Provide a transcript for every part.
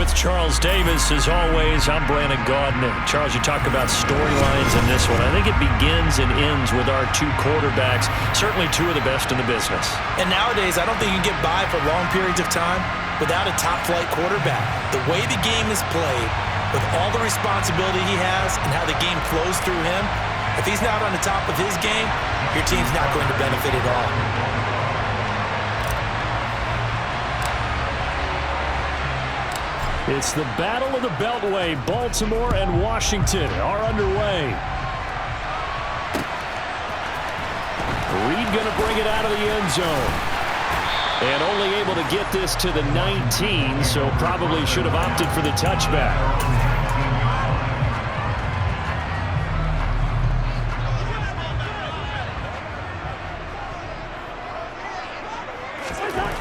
With Charles Davis, as always, I'm Brandon Gaudin. Charles, you talk about storylines in this one. I think it begins and ends with our two quarterbacks, certainly two of the best in the business. And nowadays, I don't think you can get by for long periods of time without a top-flight quarterback. The way the game is played, with all the responsibility he has and how the game flows through him, if he's not on the top of his game, your team's not going to benefit at all. It's the Battle of the Beltway. Baltimore and Washington are underway. Reed going to bring it out of the end zone. And only able to get this to the 19, so probably should have opted for the touchback.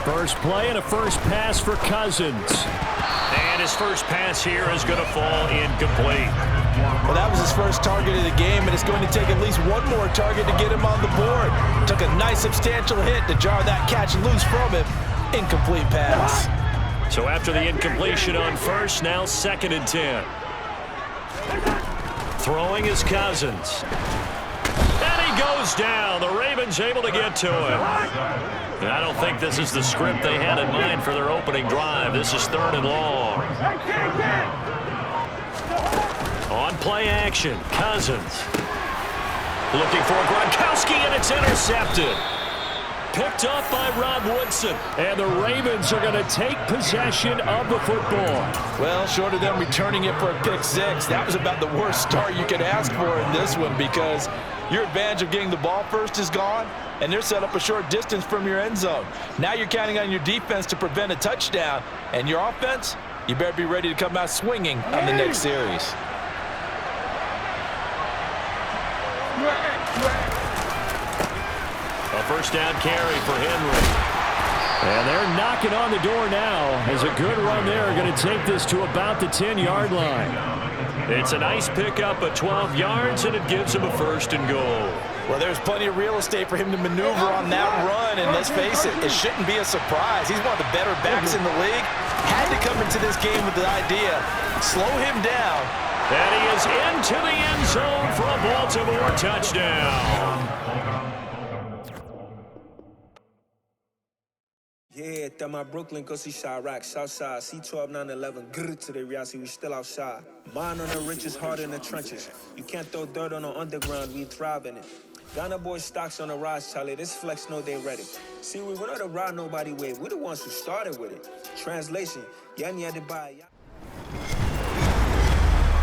First play and a first pass for Cousins. And his first pass here is going to fall incomplete. Well, that was his first target of the game, and it's going to take at least one more target to get him on the board. Took a nice substantial hit to jar that catch loose from him. Incomplete pass. So after the incompletion on first, now 2nd and 10. Throwing is Cousins. And he goes down. The Ravens able to get to him. And I don't think this is the script they had in mind for their opening drive. This is 3rd and long. On play action, Cousins. Looking for Gronkowski, and it's intercepted. Picked up by Rod Woodson. And the Ravens are going to take possession of the football. Well, short of them returning it for a pick six, that was about the worst start you could ask for in this one, because your advantage of getting the ball first is gone, and they're set up a short distance from your end zone. Now you're counting on your defense to prevent a touchdown, and your offense, you better be ready to come out swinging on the next series. A first down carry for Henry. And they're knocking on the door now, as a good run there going to take this to about the 10-yard line. It's a nice pickup at 12 yards, and it gives him a 1st and goal. Well, there's plenty of real estate for him to maneuver on that run, and let's face it, it shouldn't be a surprise. He's one of the better backs in the league. Had to come into this game with the idea, slow him down. And he is into the end zone for a Baltimore touchdown. Yeah, that my Brooklyn, go see Chirac, Southside, C12, 911, grr to the reality, we still outside. Mine on the riches, hard in the trenches. You can't throw dirt on the underground, we thrive in it. Ghana boys stocks on the rise, Charlie, this flex know they ready. See, we're not a ride nobody wave, we're the ones who started with it. Translation, yani had to buy.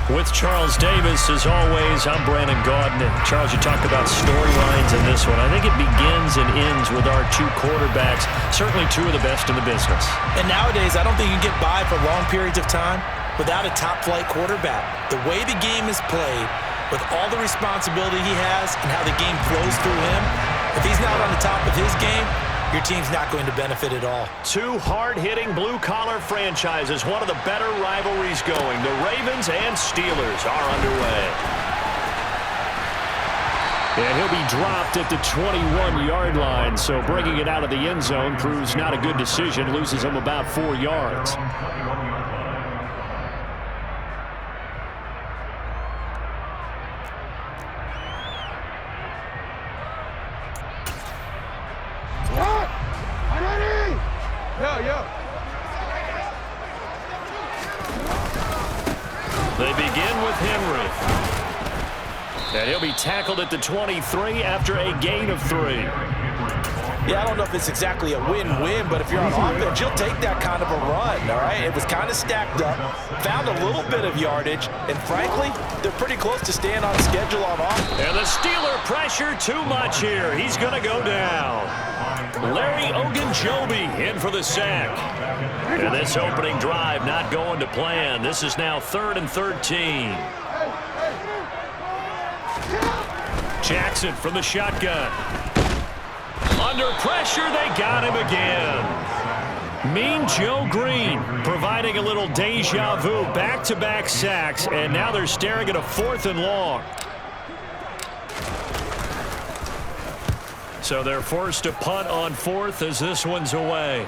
With Charles Davis, as always, I'm Brandon Gaudin. Charles, you talk about storylines in this one. I think it begins and ends with our two quarterbacks, certainly two of the best in the business. And nowadays, I don't think you can get by for long periods of time without a top-flight quarterback. The way the game is played, with all the responsibility he has and how the game flows through him, if he's not on the top of his game, your team's not going to benefit at all. Two hard-hitting blue-collar franchises, one of the better rivalries going. The Ravens and Steelers are underway. And he'll be dropped at the 21-yard line, so bringing it out of the end zone proves not a good decision, loses him about 4 yards. They begin with Henry. And he'll be tackled at the 23 after a gain of 3. Yeah, I don't know if it's exactly a win-win, but if you're on offense, you'll take that kind of a run, all right? It was kind of stacked up, found a little bit of yardage, and frankly, they're pretty close to staying on schedule on offense. And the Steeler pressure too much here. He's going to go down. Larry Ogunjobi in for the sack. And this opening drive not going to plan. This is now 3rd and 13. Jackson from the shotgun. Under pressure, they got him again. Mean Joe Green providing a little deja vu, back-to-back sacks, and now they're staring at a 4th and long. So they're forced to punt on 4th as this one's away.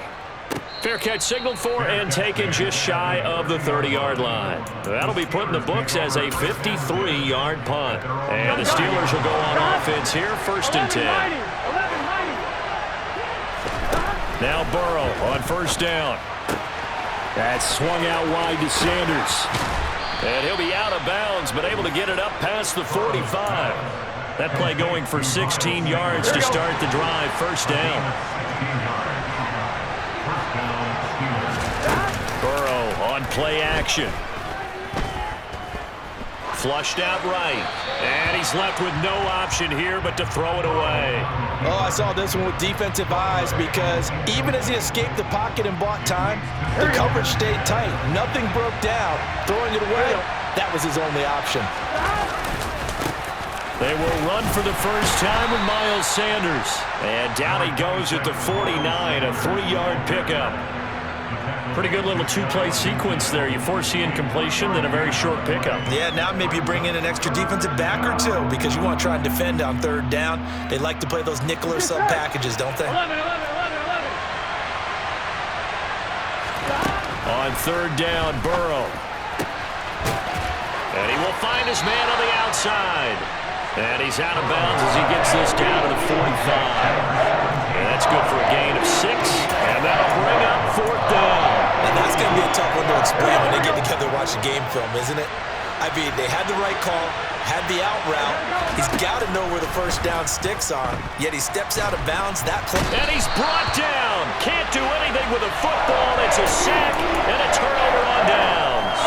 Fair catch signaled for and taken just shy of the 30-yard line. That'll be put in the books as a 53-yard punt. And the Steelers will go on offense here, 1st and 10. Now Burrow on 1st down. That's swung out wide to Sanders. And he'll be out of bounds, but able to get it up past the 45. That play going for 16 yards to start the drive, 1st down. Burrow on play action. Flushed out right. And he's left with no option here but to throw it away. Oh, I saw this one with defensive eyes because even as he escaped the pocket and bought time, the coverage stayed tight. Nothing broke down. Throwing it away, that was his only option. They will run for the first time with Miles Sanders. And down he goes at the 49, a 3-yard pickup. Pretty good little 2-play sequence there. You foresee incompletion, then a very short pickup. Yeah, now maybe you bring in an extra defensive back or two because you want to try and defend on 3rd down. They like to play those nickel or sub packages, don't they? On 3rd down, Burrow. And he will find his man on the outside. And he's out of bounds as he gets this down to the 45. And that's good for a gain of 6. And that'll bring up 4th down. And that's going to be a tough one to explain when they get together and watch the game film, isn't it? I mean, they had the right call, had the out route. He's got to know where the 1st down sticks are. Yet he steps out of bounds that close. And he's brought down. Can't do anything with a football. It's a sack and a turnover on downs.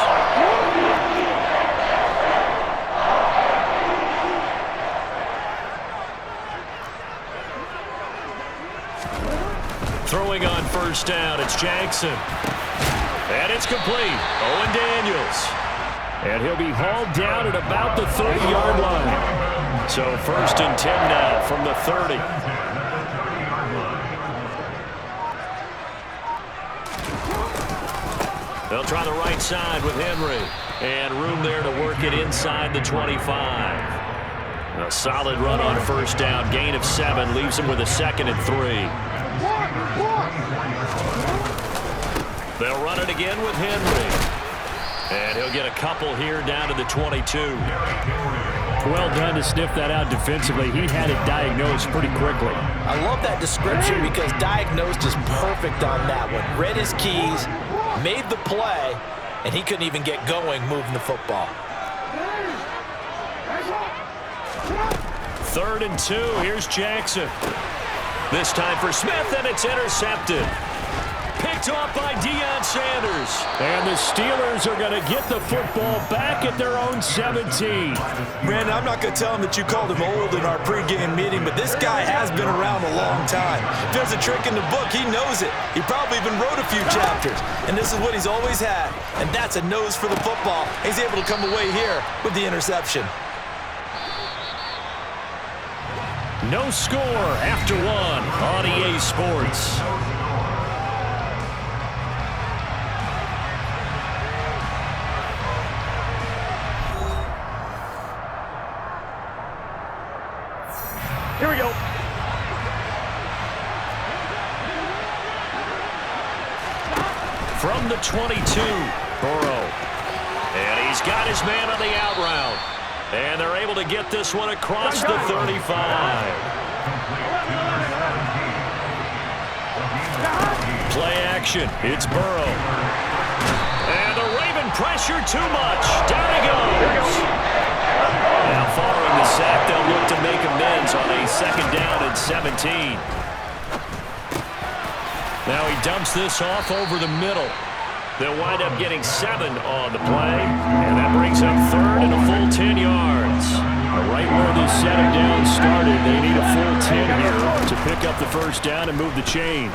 Throwing on 1st down, it's Jackson. And it's complete. Owen Daniels. And he'll be hauled down at about the 30-yard line. So 1st and 10 now from the 30. They'll try the right side with Henry. And room there to work it inside the 25. A solid run on 1st down. Gain of 7 leaves him with a 2nd and 3. They'll run it again with Henry. And he'll get a couple here down to the 22. Well done to sniff that out defensively. He had it diagnosed pretty quickly. I love that description because diagnosed is perfect on that one. Read his keys, made the play, and he couldn't even get going moving the football. 3rd and 2. Here's Jackson. This time for Smith, and it's intercepted. Picked off by Deion Sanders. And the Steelers are going to get the football back at their own 17. Brandon, I'm not going to tell him that you called him old in our pregame meeting, but this guy has been around a long time. If there's a trick in the book, he knows it. He probably even wrote a few chapters. And this is what he's always had. And that's a nose for the football. He's able to come away here with the interception. No score after 1 on EA Sports. Here we go. From the 22, Burrow. And he's got his man on the out route. And they're able to get this one across the 35. Play action. It's Burrow. And the Raven pressure too much. Down he goes. Now following the sack, they'll look to make amends on a 2nd down and 17. Now he dumps this off over the middle. They'll wind up getting 7 on the play, and that brings up 3rd and a full 10 yards. Right where this set of downs started, they need a full 10 here to pick up the 1st down and move the chains.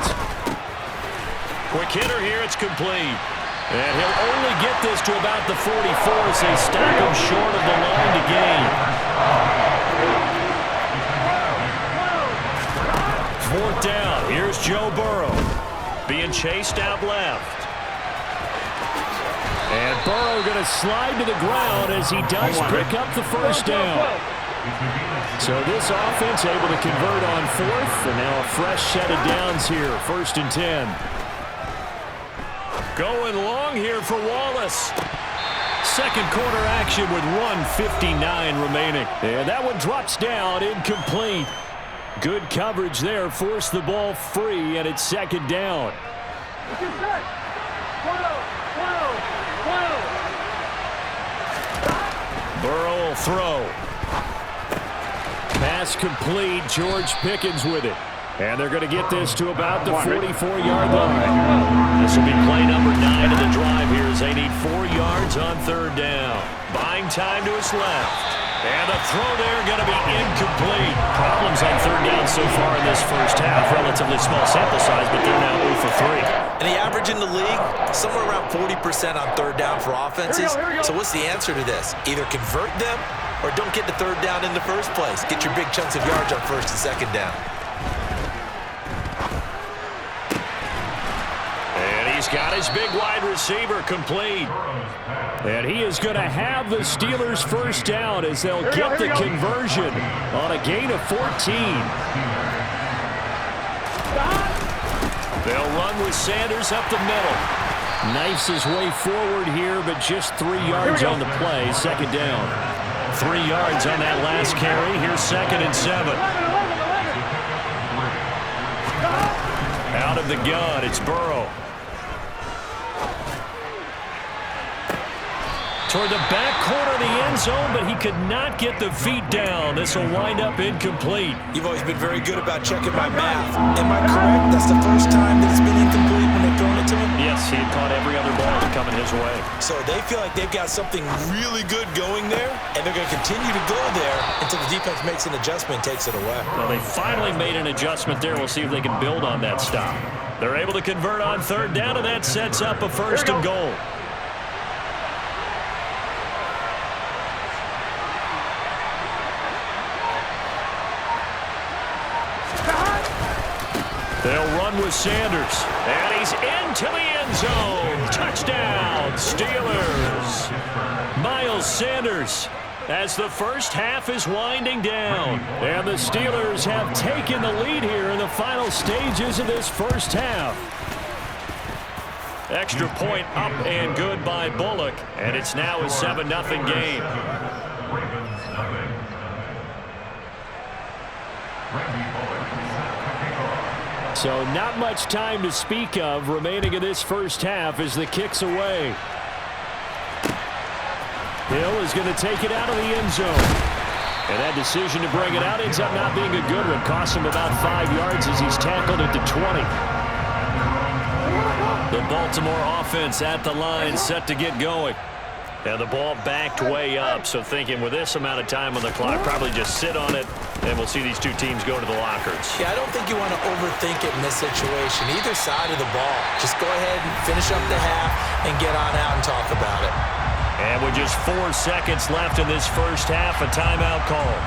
Quick hitter here, it's complete. And he'll only get this to about the 44 as they stop him short of the line to gain. 4th down, here's Joe Burrow. Being chased out left. And Burrow going to slide to the ground as he does pick up the 1st down. So this offense able to convert on 4th, and now a fresh set of downs here, 1st and 10. Going long here for Wallace. Second quarter action with 1:59 remaining. And that one drops down, incomplete. Good coverage there, forced the ball free, and it's second down. Burrow will throw. Pass complete, George Pickens with it. And they're going to get this to about the 44-yard line. This will be play number 9 of the drive here as they need 4 yards on third down. Buying time to his left. And the throw there going to be incomplete. Problems on third down so far in this first half. Relatively small sample size, but they're now 0 for 3. And the average in the league, somewhere around 40% on third down for offenses. Here we go. So what's the answer to this? Either convert them or don't get to third down in the first place. Get your big chunks of yards on first and second down. And he's got his big wide receiver complete. And he is going to have the Steelers first down as they'll get the conversion on a gain of 14. They'll run with Sanders up the middle. Knifes his way forward here, but just 3 yards on the play. Second down. 3 yards on that last carry. Here's 2nd and 7. Out of the gun, it's Burrow. Toward the back corner of the end zone, but he could not get the feet down. This will wind up incomplete. You've always been very good about checking my math. Am I correct? That's the first time that it's been incomplete when they've thrown it to him? Yes, he had caught every other ball coming his way. So they feel like they've got something really good going there, and they're going to continue to go there until the defense makes an adjustment and takes it away. Well, they finally made an adjustment there. We'll see if they can build on that stop. They're able to convert on third down, and that sets up a first and goal. They'll run with Sanders. And he's into the end zone. Touchdown, Steelers. Miles Sanders as the first half is winding down. And the Steelers have taken the lead here in the final stages of this first half. Extra point up and good by Bullock. And it's now a 7-0 game. So not much time to speak of remaining in this first half as the kick's away. Hill is going to take it out of the end zone. And that decision to bring it out ends up not being a good one. Costs him about 5 yards as he's tackled at the 20. The Baltimore offense at the line set to get going. And the ball backed way up, so thinking with this amount of time on the clock, probably just sit on it, and we'll see these two teams go to the lockers. Yeah, I don't think you want to overthink it in this situation. Either side of the ball. Just go ahead and finish up the half and get on out and talk about it. And with just 4 seconds left in this first half, a timeout call.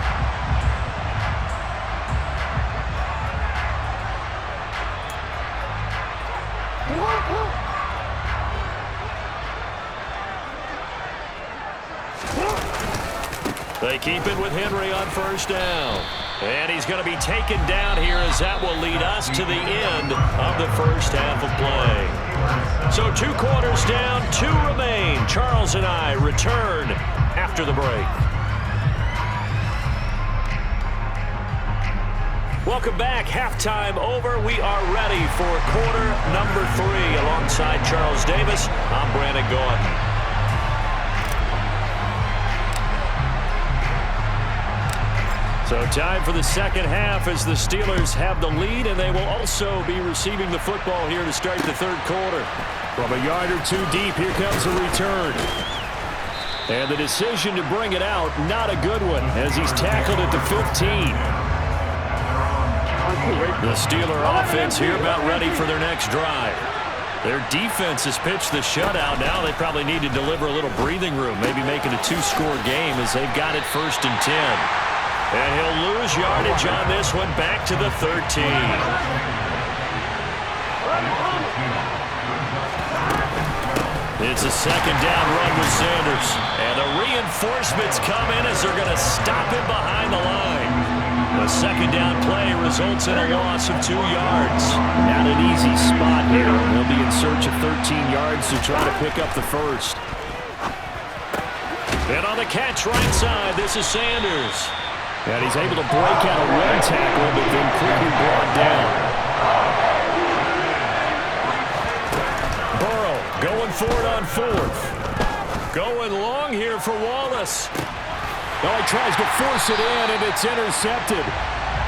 They keep it with Henry on first down. And he's going to be taken down here as that will lead us to the end of the first half of play. So 2 quarters down, 2 remain. Charles and I return after the break. Welcome back. Halftime over. We are ready for quarter number 3. Alongside Charles Davis, I'm Brandon Gaudin. So time for the second half as the Steelers have the lead, and they will also be receiving the football here to start the third quarter. From a yard or 2 deep, here comes a return. And the decision to bring it out, not a good one, as he's tackled at the 15. The Steeler offense here about ready for their next drive. Their defense has pitched the shutout. Now they probably need to deliver a little breathing room, maybe make it a 2-score game as they've got it 1st and 10. And he'll lose yardage on this one, back to the 13. It's a second down run with Sanders. And the reinforcements come in as they're going to stop him behind the line. The second down play results in a loss of 2 yards. Not an easy spot here. They'll be in search of 13 yards to try to pick up the first. And on the catch right side, this is Sanders. And he's able to break out a one tackle, but then quickly brought down. Burrow going for it on 4th. Going long here for Wallace. Well, he tries to force it in, and it's intercepted.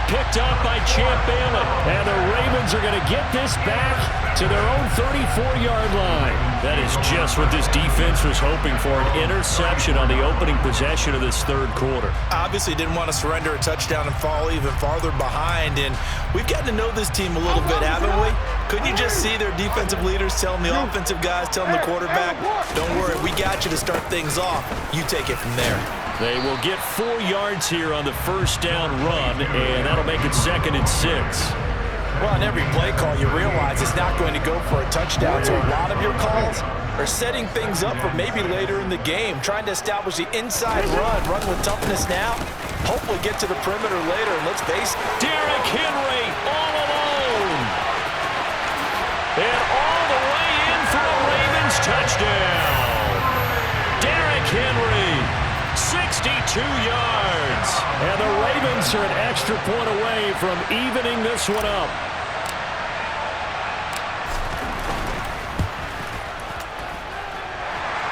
Picked up by Champ Bailey. And the Ravens are going to get this back to their own 34-yard line. That is just what this defense was hoping for, an interception on the opening possession of this third quarter. Obviously didn't want to surrender a touchdown and fall even farther behind, and we've gotten to know this team a little bit, haven't we? Couldn't you just see their defensive leaders telling the offensive guys, telling the quarterback, don't worry, we got you to start things off. You take it from there. They will get 4 yards here on the first down run, and that'll make it 2nd and 6. Well, in every play call, you realize it's not going to go for a touchdown, so a lot of your calls are setting things up for maybe later in the game, trying to establish the inside run with toughness now, hopefully get to the perimeter later, and let's face it. Derrick Henry all alone. And all the way in for a Ravens touchdown. Derrick Henry, 62 yards. And the Ravens are an extra point away from evening this one up.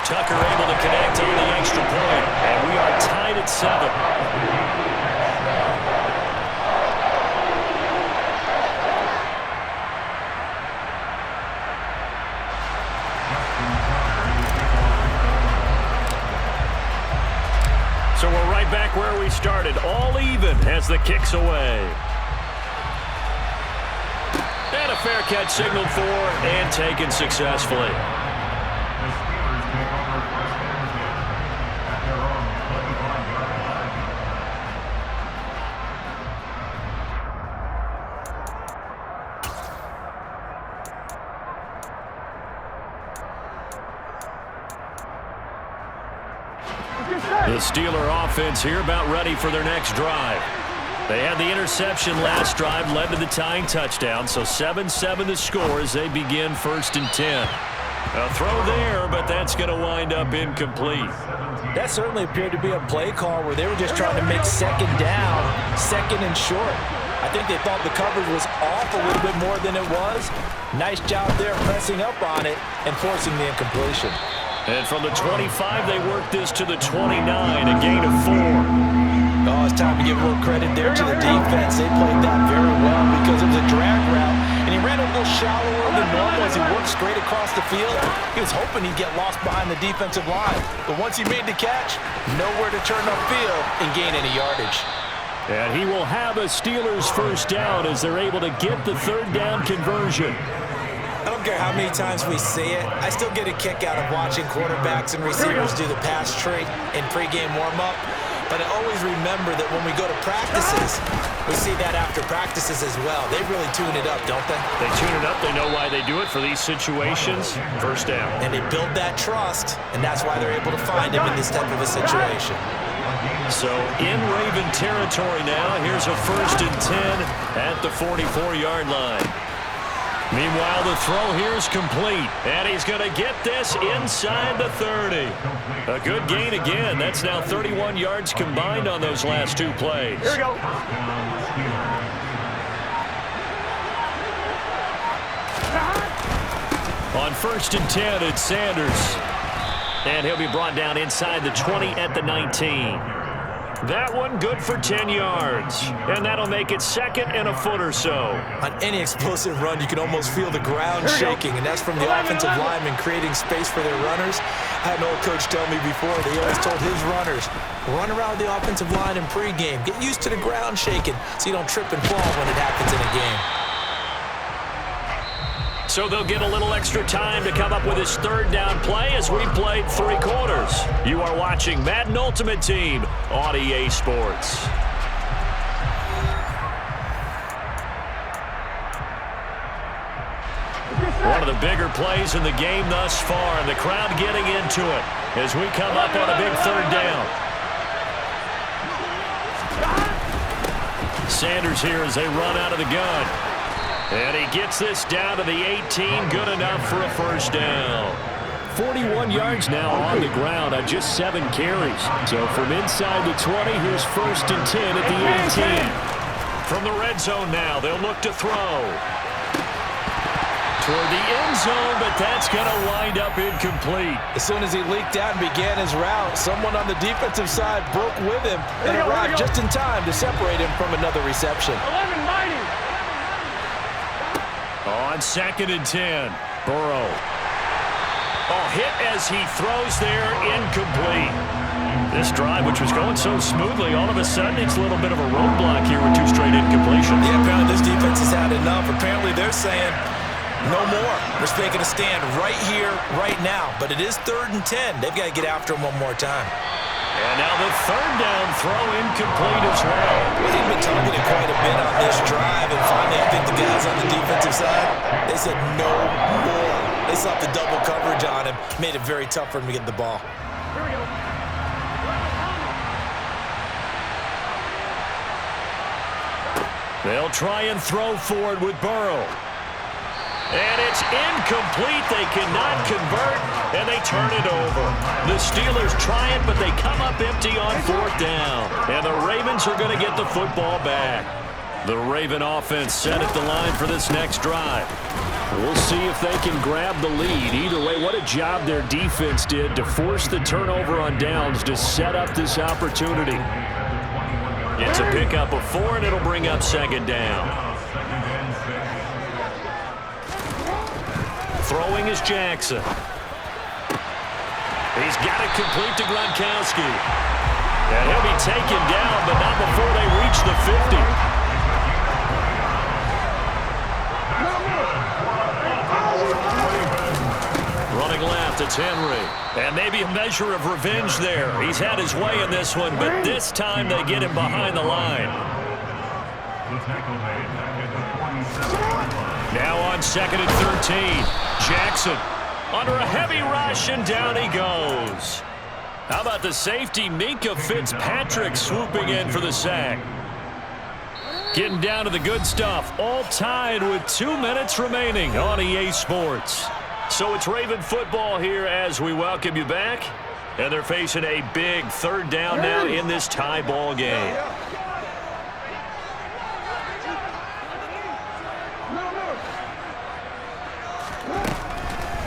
Tucker able to connect on the extra point, and we are tied at 7. So we're right back where we started, all even as the kick's away. And a fair catch signaled for and taken successfully. The Steeler offense here about ready for their next drive. They had the interception last drive, led to the tying touchdown, so 7-7 the score as they begin 1st and 10. A throw there, but that's going to wind up incomplete. That certainly appeared to be a play call where they were just trying to make 2nd down, 2nd and short. I think they thought the coverage was off a little bit more than it was. Nice job there pressing up on it and forcing the incompletion. And from the 25, they work this to the 29, a gain of 4. Oh, it's time to give a little credit there to the defense. They played that very well because it was a drag route, and he ran a little shallower than normal as he worked straight across the field. He was hoping he'd get lost behind the defensive line, but once he made the catch, nowhere to turn upfield and gain any yardage. And he will have a Steelers first down as they're able to get the 3rd down conversion. I don't care how many times we see it. I still get a kick out of watching quarterbacks and receivers do the pass trick in pregame warm-up. But I always remember that when we go to practices, we see that after practices as well. They really tune it up, don't they? They tune it up. They know why they do it for these situations. First down. And they build that trust, and that's why they're able to find him in this type of a situation. So in Raven territory now, here's a 1st and 10 at the 44-yard line. Meanwhile, the throw here is complete, and he's going to get this inside the 30. A good gain again. That's now 31 yards combined on those last 2 plays. Here we go. On 1st and 10, it's Sanders. And he'll be brought down inside the 20 at the 19. That one good for 10 yards. And that'll make it 2nd and a foot or so. On any explosive run, you can almost feel the ground shaking, and that's from the offensive linemen creating space for their runners. I had an old coach tell me before, they always told his runners, run around the offensive line in pregame. Get used to the ground shaking so you don't trip and fall when it happens in a game. So they'll get a little extra time to come up with his 3rd down play as we played 3 quarters. You are watching Madden Ultimate Team on EA Sports. One of the bigger plays in the game thus far, and the crowd getting into it as we come up on a big 3rd down. Sanders here as they run out of the gun. And he gets this down to the 18, good enough for a first down. 41 yards now on the ground on just 7 carries. So from inside the 20, here's 1st and 10 at the 18. From the red zone now, they'll look to throw. Toward the end zone, but that's going to wind up incomplete. As soon as he leaked out and began his route, someone on the defensive side broke with him and arrived just in time to separate him from another reception. On 2nd and 10, Burrow. Hit as he throws there, incomplete. This drive, which was going so smoothly, all of a sudden it's a little bit of a roadblock here with 2 straight incompletions. Yeah, apparently this defense has had enough. Apparently they're saying no more. They're taking a stand right here, right now. But it is 3rd and 10. They've got to get after him one more time. And now the 3rd down throw incomplete as well. Well, they've been targeted quite a bit on this drive, and finally I think the guys on the defensive side, they said no more. They slapped the double coverage on him, made it very tough for him to get the ball. Here we go. They'll try and throw forward with Burrow. And it's incomplete. They cannot convert, and they turn it over. The Steelers try it, but they come up empty on 4th down. And the Ravens are going to get the football back. The Raven offense set at the line for this next drive. We'll see if they can grab the lead. Either way, what a job their defense did to force the turnover on downs to set up this opportunity. It's a pickup of 4, and it'll bring up 2nd down. Throwing is Jackson. He's got it complete to Gronkowski. And he'll be taken down, but not before they reach the 50. Running left, it's Henry. And maybe a measure of revenge there. He's had his way in this one, but this time they get him behind the line. Now on 2nd and 13. Jackson under a heavy rush, and down he goes. How about the safety, Minka Fitzpatrick, swooping in for the sack. Getting down to the good stuff, all tied with 2 minutes remaining on EA Sports. So it's Raven football here as we welcome you back. And they're facing a big 3rd down now in this tie ball game.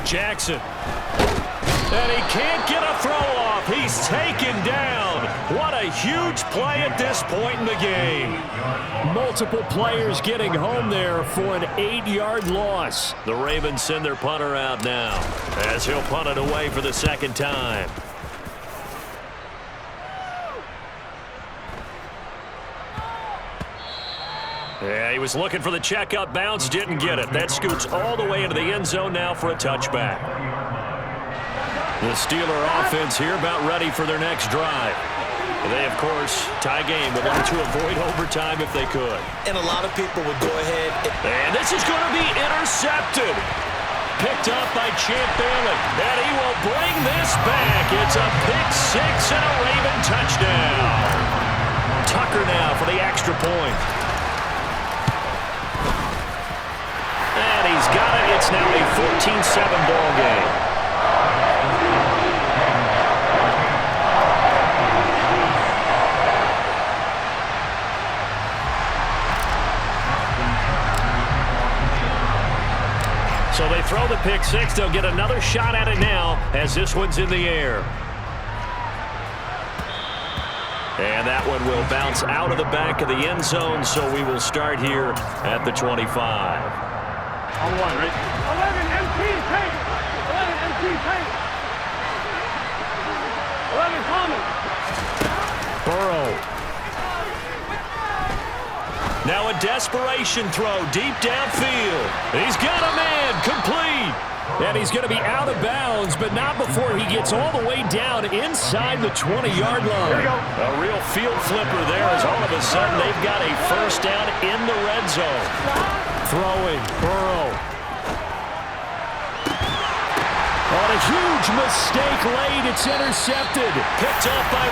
Jackson. And he can't get a throw off. He's taken down. What a huge play at this point in the game. Multiple players getting home there for an 8-yard loss. The Ravens send their punter out now as he'll punt it away for the 2nd time. Yeah, he was looking for the checkup bounce, didn't get it. That scoots all the way into the end zone now for a touchback. The Steeler offense here about ready for their next drive. They, of course, tie game, would like to avoid overtime if they could. And a lot of people would go ahead. And this is going to be intercepted. Picked up by Champ Bailey. And he will bring this back. It's a pick-6 and a Raven touchdown. Tucker now for the extra point. And he's got it. It's now a 14-7 ball game. So they throw the pick-6. They'll get another shot at it now as this one's in the air. And that one will bounce out of the back of the end zone, so we will start here at the 25. On 1, right? 11 MT paint. 11 MT paint. 11 common. Burrow. Now a desperation throw deep downfield. He's got a man, complete. And he's going to be out of bounds, but not before he gets all the way down inside the 20-yard line. Here we go. A real field flipper there as all of a sudden they've got a first down in the red zone. Throwing, Burrow. On a huge mistake late, it's intercepted. Picked up by...